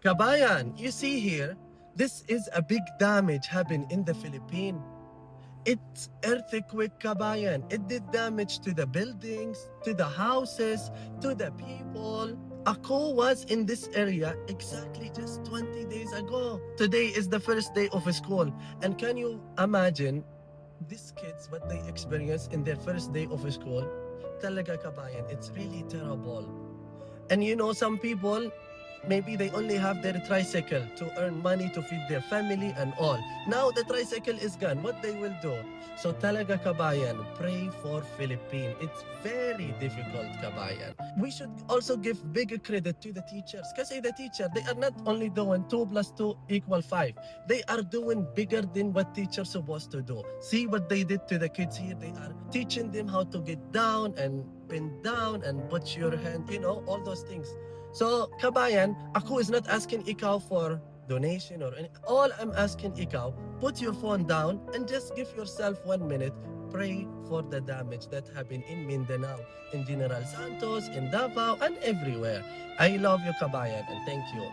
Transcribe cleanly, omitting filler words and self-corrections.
Kabayan, you see here, this is a big damage happened in the Philippines. It's earthquake, Kabayan. It did damage to the buildings, to the houses, to the people. Ako was in this area exactly just 20 days ago. Today is the first day of school. And can you imagine these kids, what they experience in their first day of school? Talaga, Kabayan, it's really terrible. And you know, some people, maybe they only have their tricycle to earn money to feed their family and all. Now the tricycle is gone. What they will do? So talaga, Kabayan, pray for Philippines. It's very difficult, Kabayan. We should also give big credit to the teachers. Kasi the teacher, they are not only doing 2 plus 2 equal 5. They are doing bigger than what teachers supposed to do. See what they did to the kids here. They are teaching them how to get down and bend down and put your hand, you know, all those things. So, Kabayan, ako is not asking ikaw for donation or any. All I'm asking ikaw, put your phone down and just give yourself 1 minute. Pray for the damage that happened in Mindanao, in General Santos, in Davao, and everywhere. I love you, Kabayan, and thank you.